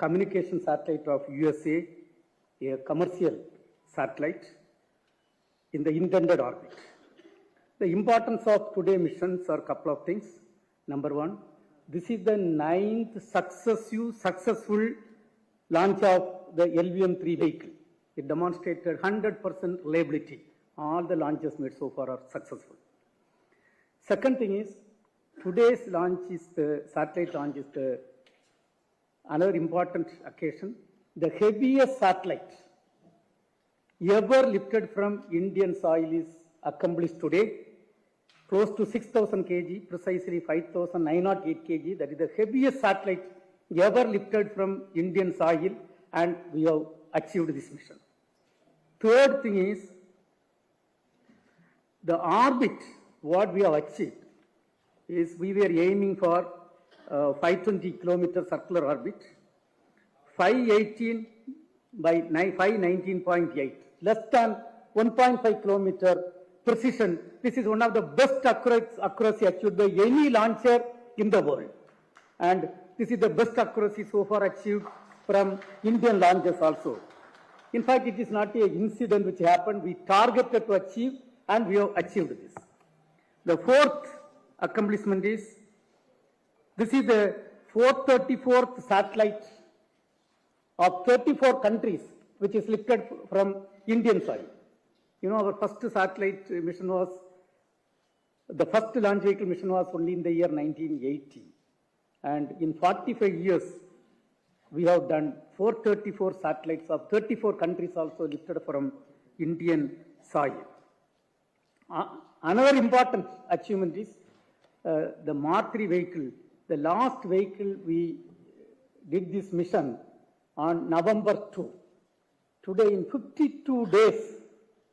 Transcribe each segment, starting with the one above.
communication satellite of USA, a commercial satellite in the intended orbit. The importance of today's missions are a couple of things. Number one, this is the 9th successful launch of the LVM-3 vehicle. It demonstrated 100% reliability. All the launches made so far are successful. Second thing is, today's launch is the satellite launch is the another important occasion. The heaviest satellite ever lifted from Indian soil is accomplished today, close to 6,000 kg, precisely 5,908 kg. That is the heaviest satellite ever lifted from Indian soil, and we have achieved this mission. Third thing is, the orbit, what we have achieved is we were aiming for 520 kilometer circular orbit, 518 by 519.8, less than 1.5 kilometer precision. This is one of the best accuracy achieved by any launcher in the world. And this is the best accuracy so far achieved from Indian launches also. In fact, it is not an incident which happened. We targeted to achieve, and we have achieved this. The fourth accomplishment is, this is the 434th satellite of 34 countries which is lifted from Indian soil. You know, our first satellite mission was, the first launch vehicle mission was only in the year 1980. And in 45 years, we have done 434 satellites of 34 countries also lifted from Indian soil. Another important achievement is the Mark III vehicle. The last vehicle we did this mission on November 2. Today, in 52 days,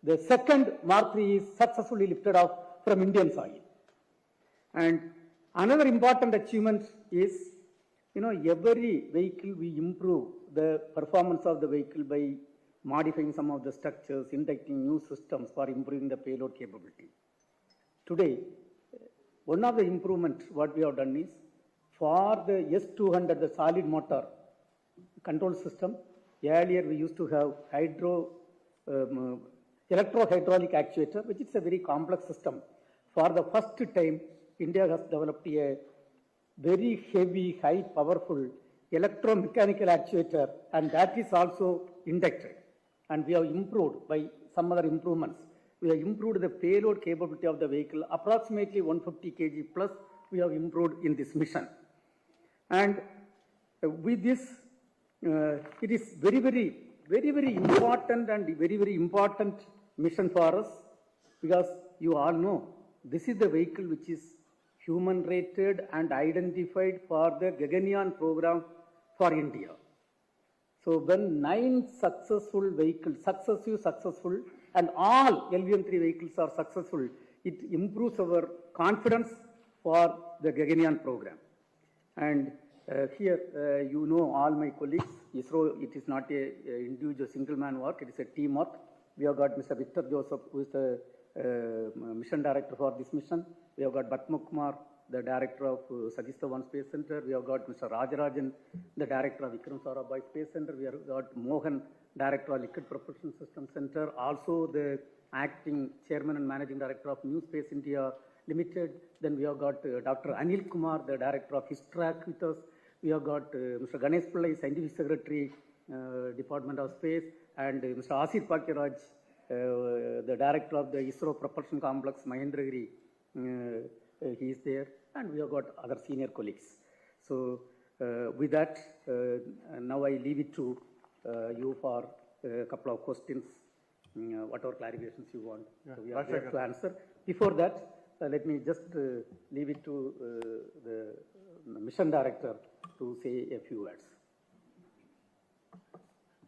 the second Mark III is successfully lifted off from Indian soil. And another important achievement is, you know, every vehicle we improve the performance of the vehicle by modifying some of the structures, inducting new systems for improving the payload capability. Today, one of the improvements what we have done is, for the S200, the solid motor control system, earlier we used to have electro-hydraulic actuator, which is a very complex system. For the first time, India has developed a very heavy, high powerful electromechanical actuator, and that is also inducted. And we have improved by some other improvements. We have improved the payload capability of the vehicle, approximately 150 kg plus we have improved in this mission. And with this, it is very important and very important mission for us, because you all know this is the vehicle which is human rated and identified for the Gaganyaan program for India. So when 9 successful vehicles, successful, and all LVM-3 vehicles are successful, it improves our confidence for the Gaganyaan program. And here, you know all my colleagues, ISRO, it is not a individual single-man work, it is a teamwork. We have got Mr. Victor Joseph, who is the mission director for this mission. We have got Batma Kumar, the director of Satish Dhawan Space Center. We have got Mr. Rajarajan, the director of Vikram Sarabhai Space Center. We have got Mohan, director of Liquid Propulsion System Center. Also the acting chairman and managing director of New Space India Limited. Then we have got Dr. Anil Kumar, the director of HISTRAC with us. We have got Mr. Ganesh Pillai, scientific secretary, Department of Space, and Mr. Asir Pakiraj, the director of the ISRO Propulsion Complex, Mahendragiri, he is there, and we have got other senior colleagues. So with that, now I leave it to you for a couple of questions, whatever clarifications you want. Yeah, so we are there to answer. Before that, let me just leave it to the mission director to say a few words.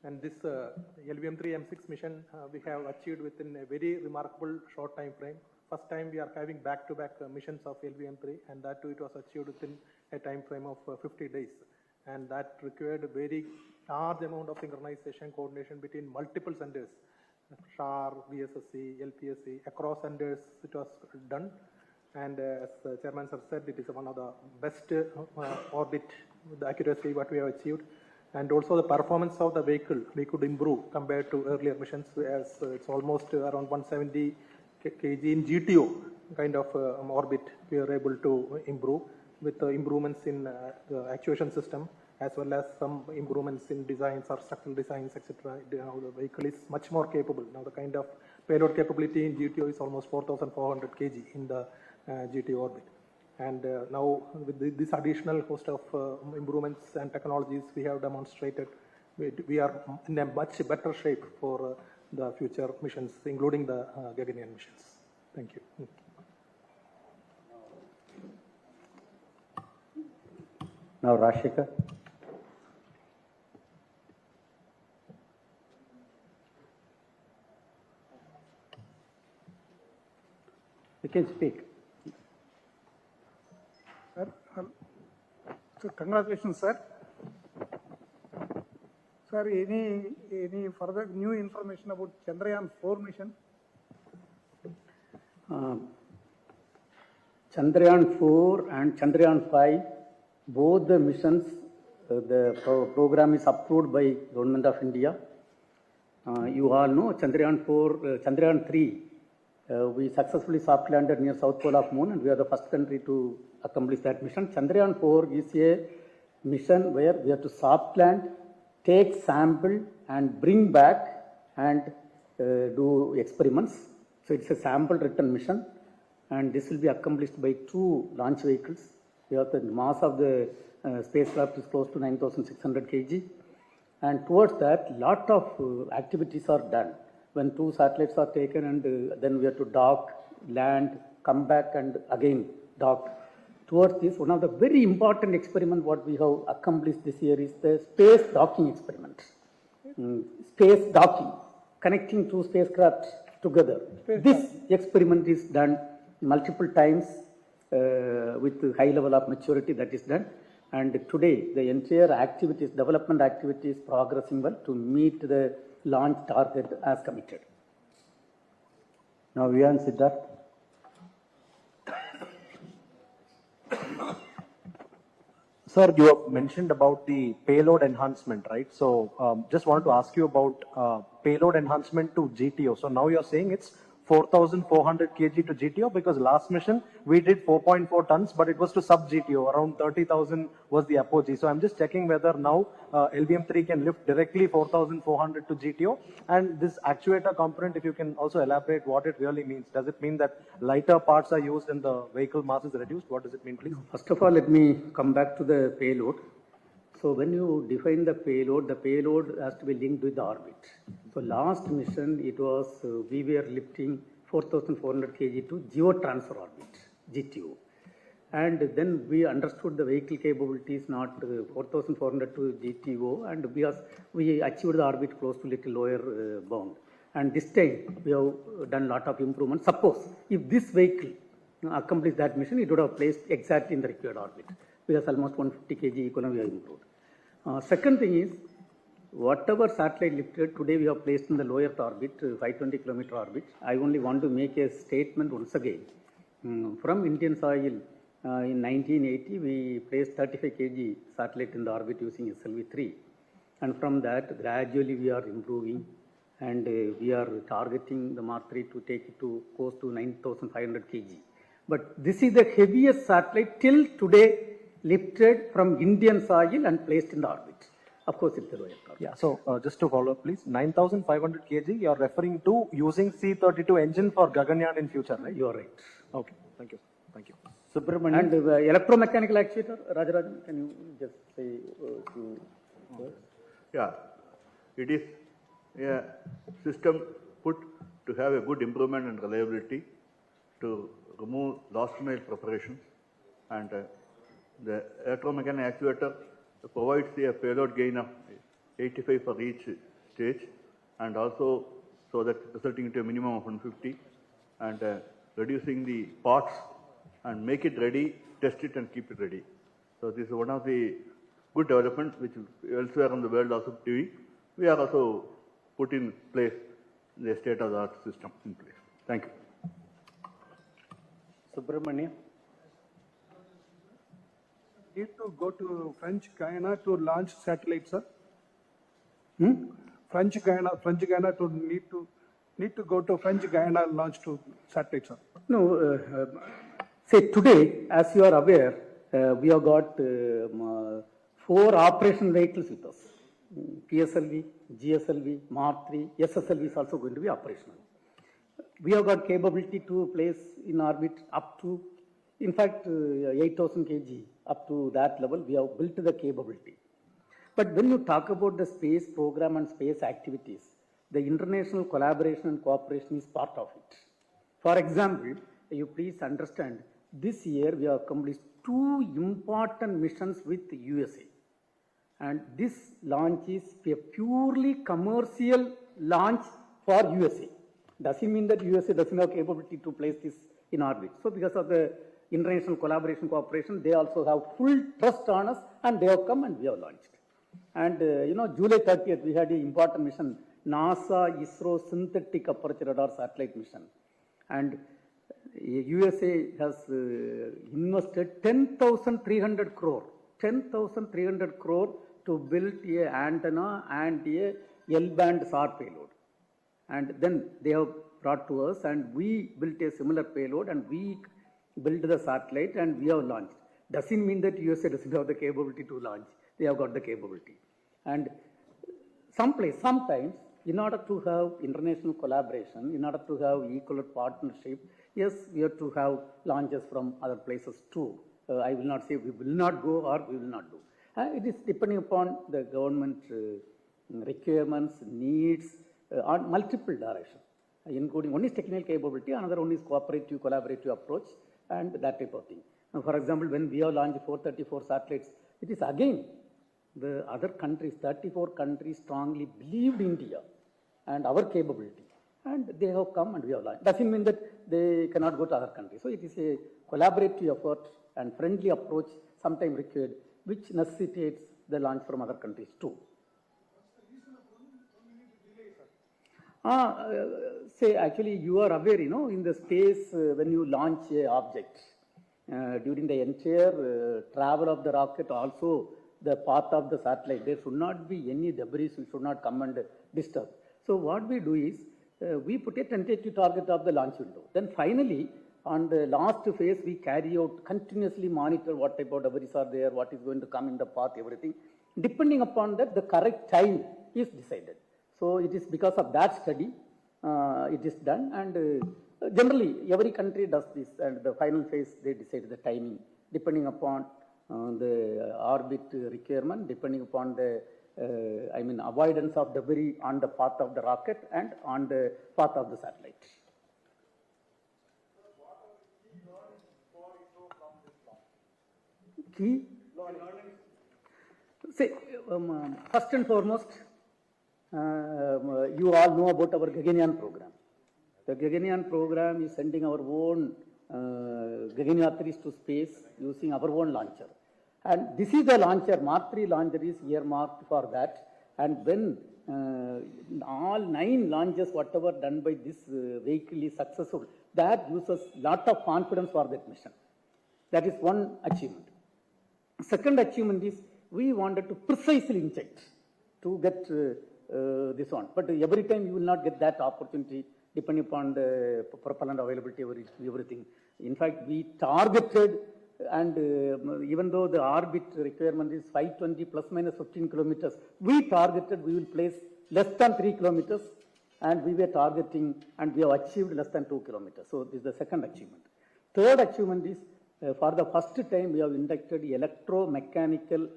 And this LVM-3 M6 mission we have achieved within a very remarkable short time frame. First time we are having back-to-back missions of LVM-3, and that too it was achieved within a time frame of 50 days. And that required a very large amount of synchronization, coordination between multiple centers, SHAR, VSSC, LPSC, across centers it was done. And as Chairman Sir said, it is one of the best orbit with the accuracy what we have achieved. And also the performance of the vehicle, we could improve compared to earlier missions, as it's almost around 170 kg in GTO kind of orbit. We are able to improve with improvements in the actuation system, as well as some improvements in designs or structural designs, etc. Now the vehicle is much more capable. Now the kind of payload capability in GTO is almost 4,400 kg in the GTO orbit. And now with this additional host of improvements and technologies we have demonstrated, we are in a much better shape for the future missions, including the Gaganyaan missions. Thank you. Now Rashika. You can speak. So congratulations, sir. Sir, any further new information about Chandrayaan 4 mission? Chandrayaan 4 and Chandrayaan 5, both the missions, the program is approved by Government of India. You all know Chandrayaan 4, Chandrayaan 3, we successfully soft landed near South Pole of Moon, and we are the first country to accomplish that mission. Chandrayaan 4 is a mission where we have to soft land, take sample and bring back and do experiments. So it's a sample return mission, and this will be accomplished by 2 launch vehicles. We have the mass of the spacecraft is close to 9,600 kg, and towards that lot of activities are done. When 2 satellites are taken, and then we have to dock, land, come back and again dock. Towards this, one of the very important experiment what we have accomplished this year is the space docking experiment. Space docking, connecting 2 spacecraft together. This experiment is done multiple times with high level of maturity that is done. And today, the entire activities, development activities progressing well to meet the launch target as committed. Now, Vian Siddharth. Sir, you have mentioned about the payload enhancement, right? So, just wanted to ask you about payload enhancement to GTO. So now you're saying it's 4,400 kg to GTO, because last mission we did 4.4 tons, but it was to sub GTO, around 30,000 was the apogee. So I'm just checking whether now LVM3 can lift directly 4,400 to GTO. And this actuator component, if you can also elaborate what it really means. Does it mean that lighter parts are used and the vehicle mass is reduced? What does it mean, please? First of all, let me come back to the payload. So when you define the payload has to be linked with the orbit. So last mission, it was, we were lifting 4,400 kg to geotransfer orbit, GTO. And then we understood the vehicle capability is not 4,400 to GTO, and we achieved the orbit close to little lower bound. And this time, we have done a lot of improvements. Suppose, if this vehicle accomplished that mission, it would have placed exactly in the required orbit, because almost 150 kg economy we have improved. Second thing is, whatever satellite lifted, today we have placed in the lower orbit, 520 kilometer orbit. I only want to make a statement once again. From Indian soil, in 1980, we placed 35 kg satellite in the orbit using SLV-3. And from that, gradually we are improving, and we are targeting the Mark 3 to take it to close to 9,500 kg. But this is the heaviest satellite till today lifted from Indian soil and placed in the orbit. Of course, it's the lower orbit. Yeah, so just to follow up, please, 9,500 kg, you are referring to using C-32 engine for Gaganyaan in future, right? You are right. Okay, thank you. Thank you. Subramanian. And electromechanical actuator, Rajarajan, can you just say a few words? Yeah, it is a system put to have a good improvement and reliability, to remove last mile preparation, and the electromechanical actuator provides a payload gain of 85 for each stage, and also so that resulting into a minimum of 150, and reducing the parts and make it ready, test it and keep it ready. So this is one of the good developments which elsewhere in the world also TV. We are also put in place the state-of-the-art system in place. Thank you. Subramanian. Need to go to French Guyana to launch satellite, sir. French Guyana to need to go to French Guyana and launch two satellites, sir. No, say today, as you are aware, we have got 4 operation vehicles with us. PSLV, GSLV, Mark 3, SSLV is also going to be operational. We have got capability to place in orbit up to, in fact, 8,000 kg, up to that level, we have built the capability. But when you talk about the space program and space activities, the international collaboration and cooperation is part of it. For example, you please understand, this year we have accomplished 2 important missions with USA. And this launch is a purely commercial launch for USA. Doesn't mean that USA doesn't have capability to place this in orbit. So because of the international collaboration cooperation, they also have full trust on us, and they have come and we have launched. And July 30th, we had an important mission, NASA ISRO synthetic aperture radar satellite mission. And USA has invested 10,300 crore to build a antenna and a L-band SAR payload. And then they have brought to us, and we built a similar payload, and we built the satellite, and we have launched. Doesn't mean that USA doesn't have the capability to launch. They have got the capability. And sometimes, in order to have international collaboration, in order to have equal partnership, yes, we have to have launches from other places too. I will not say we will not go or we will not do. It is depending upon the government requirements, needs, on multiple directions, including one is technical capability, another one is cooperative, collaborative approach, and that type of thing. Now, for example, when we have launched 434 satellites, it is again the other countries, 34 countries strongly believed India and our capability, and they have come and we have launched. Doesn't mean that they cannot go to other countries. So it is a collaborative effort and friendly approach sometimes required, which necessitates the launch from other countries too. Say, actually, you are aware, in the space, when you launch a object, during the entire travel of the rocket, also the path of the satellite, there should not be any debris which should not come and disturb. So what we do is, we put a tentative target of the launch window. Then finally, on the last phase, we carry out, continuously monitor what type of debris are there, what is going to come in the path, everything. Depending upon that, the correct time is decided. So it is because of that study, it is done, and generally every country does this, and the final phase they decide the timing depending upon the orbit requirement, depending upon the avoidance of debris on the path of the rocket and on the path of the satellite. Key? Say, first and foremost, you all know about our Gaganyaan program. The Gaganyaan program is sending our own Gaganyatris to space using our own launcher. And this is the launcher, Mark 3 launcher is earmarked for that. And when all 9 launches, whatever done by this vehicle is successful, that gives us lot of confidence for that mission. That is one achievement. Second achievement is we wanted to precisely inject to get this one. But every time you will not get that opportunity depending upon the propellant availability, everything. In fact, we targeted, and even though the orbit requirement is 520 plus minus 15 kilometers, we targeted we will place less than 3 kilometers, and we were targeting, and we have achieved less than 2 kilometers. So this is the second achievement. Third achievement is for the first time we have inducted electromechanical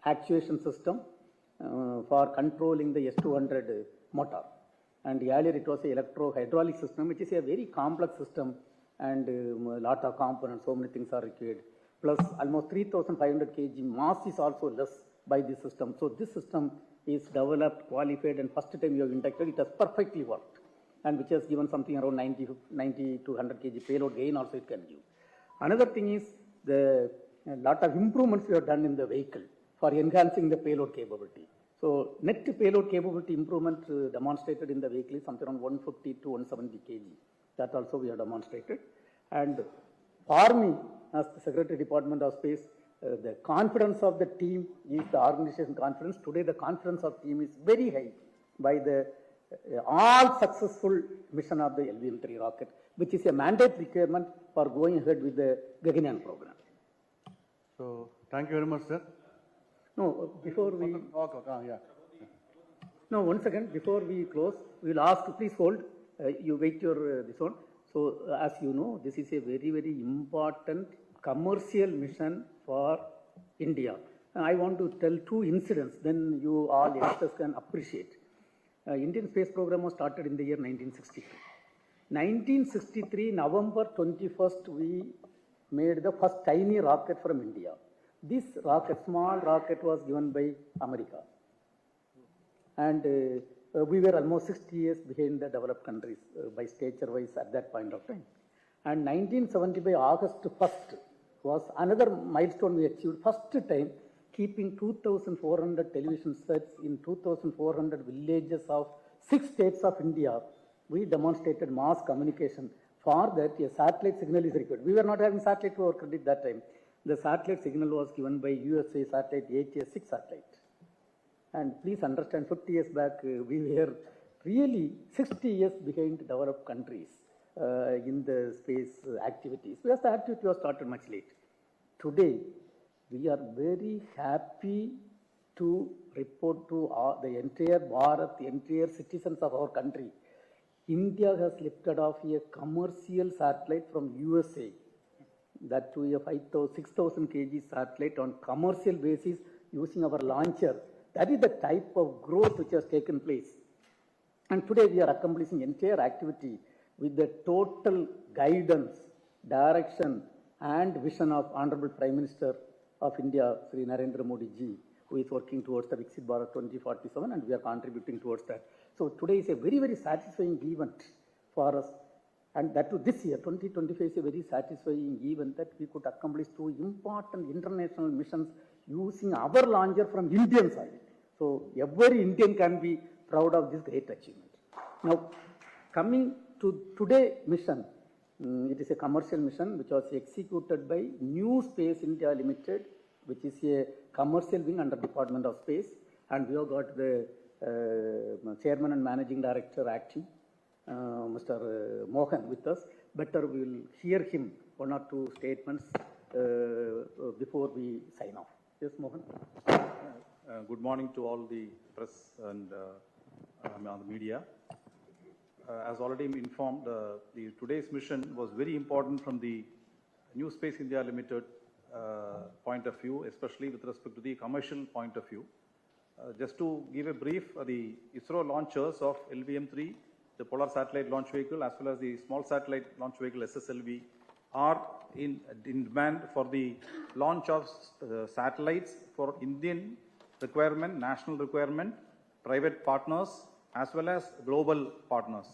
actuation system for controlling the S200 motor. And earlier it was an electro-hydraulic system, which is a very complex system, and a lot of components, so many things are required. Plus almost 3,500 kg mass is also less by this system. So this system is developed, qualified, and first time you have inducted, it has perfectly worked, and which has given something around 90 to 100 kg payload gain also it can give. Another thing is a lot of improvements we have done in the vehicle for enhancing the payload capability. So net payload capability improvement demonstrated in the vehicle is something around 150 to 170 kg. That also we have demonstrated. And for me, as the Secretary Department of Space, the confidence of the team is the organization confidence. Today, the confidence of team is very high by the all successful mission of the LVM-3 rocket, which is a mandate requirement for going ahead with the Gaganyaan program. So, thank you very much, sir. No, before we... Yeah. No, one second. Before we close, we will ask, please hold. You wait your this one. So, as you know, this is a very, very important commercial mission for India. I want to tell two incidents, then you all youngsters can appreciate. Indian space program was started in the year 1963. 1963, November 21st, we made the first tiny rocket from India. This rocket, small rocket, was given by America. And we were almost 60 years behind the developed countries by stature-wise at that point of time. And 1975, August 1st, was another milestone we achieved. First time, keeping 2,400 television sets in 2,400 villages of 6 states of India, we demonstrated mass communication. For that, a satellite signal is required. We were not having satellite to our credit that time. The satellite signal was given by USA satellite, ATS-6 satellite. And please understand, 50 years back, we were really 60 years behind developed countries in the space activities, because the activity was started much late. Today, we are very happy to report to the entire Bharat, the entire citizens of our country. India has lifted off a commercial satellite from USA, that to a 6,000 kg satellite on commercial basis using our launcher. That is the type of growth which has taken place. And today we are accomplishing entire activity with the total guidance, direction and vision of Honorable Prime Minister of India, Sri Narendra Modi ji, who is working towards the Viksit Bharat 2047, and we are contributing towards that. So today is a very, very satisfying event for us. And that to this year, 2025 is a very satisfying event that we could accomplish 2 important international missions using our launcher from Indian side. So every Indian can be proud of this great achievement. Now, coming to today's mission, it is a commercial mission which was executed by New Space India Limited, which is a commercial wing under Department of Space. And we have got the Chairman and Managing Director acting, Mr. Mohan with us. Better we will hear him 1 or 2 statements before we sign off. Yes, Mohan. Good morning to all the press and on the media. As already informed, today's mission was very important from the New Space India Limited point of view, especially with respect to the commercial point of view. Just to give a brief, the ISRO launchers of LVM-3, the Polar Satellite Launch Vehicle, as well as the Small Satellite Launch Vehicle SSLV, are in demand for the launch of satellites for Indian requirement, national requirement, private partners, as well as global partners.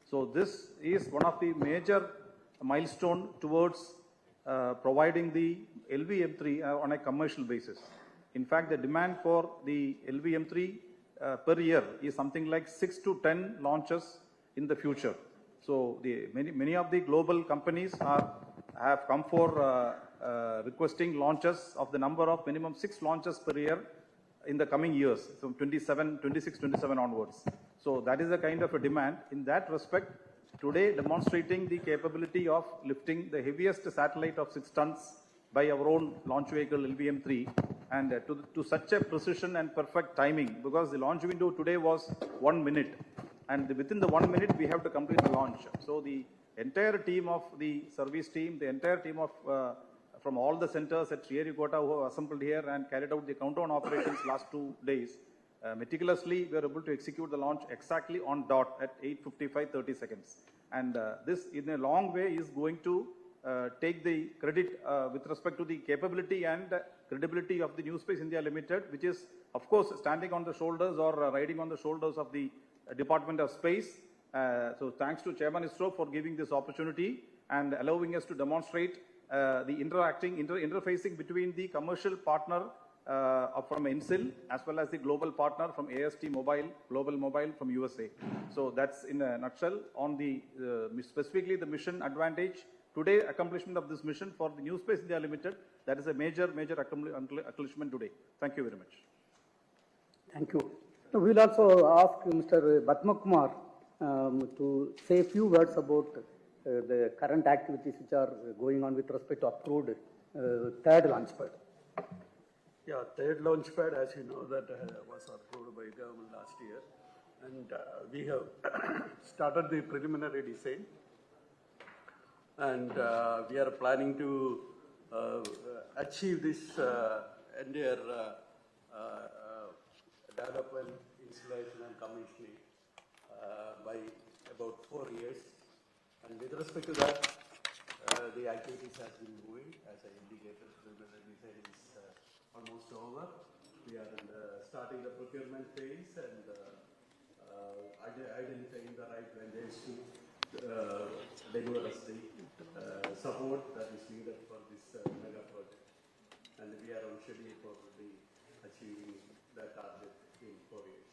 So this is one of the major milestone towards providing the LVM-3 on a commercial basis. In fact, the demand for the LVM-3 per year is something like 6 to 10 launches in the future. So many of the global companies have come for requesting launches of the number of minimum 6 launches per year in the coming years, from 26, 27 onwards. So that is a kind of a demand. In that respect, today demonstrating the capability of lifting the heaviest satellite of 6 tons by our own launch vehicle LVM-3, and to such a precision and perfect timing, because the launch window today was 1 minute, and within the 1 minute we have to complete the launch. So the entire team of the service team, the entire team of from all the centers at Sriharikota who have assembled here and carried out the countdown operations last 2 days, meticulously we are able to execute the launch exactly on dot at 8:55:30 seconds. And this in a long way is going to take the credit with respect to the capability and credibility of the New Space India Limited, which is of course standing on the shoulders or riding on the shoulders of the Department of Space. So thanks to Chairman ISRO for giving this opportunity and allowing us to demonstrate the interfacing between the commercial partner from NCIL as well as the global partner from AST Mobile, Global Mobile from USA. So that's in a nutshell on the specifically the mission advantage. Today accomplishment of this mission for the New Space India Limited That is a major accomplishment today. Thank you very much. Thank you. So we will also ask Mr. Batma Kumar to say a few words about the current activities which are going on with respect to approved third launchpad. Yeah, third launchpad, as you know, that was approved by government last year. And we have started the preliminary design. And we are planning to achieve this entire development, installation and commissioning by about 4 years. And with respect to that, the activities have been moving. As I indicated, the design is almost over. We are starting the procurement phase and identifying the right vendors to deliver us the support that is needed for this mega project. And we are on schedule for achieving that target in 4 years.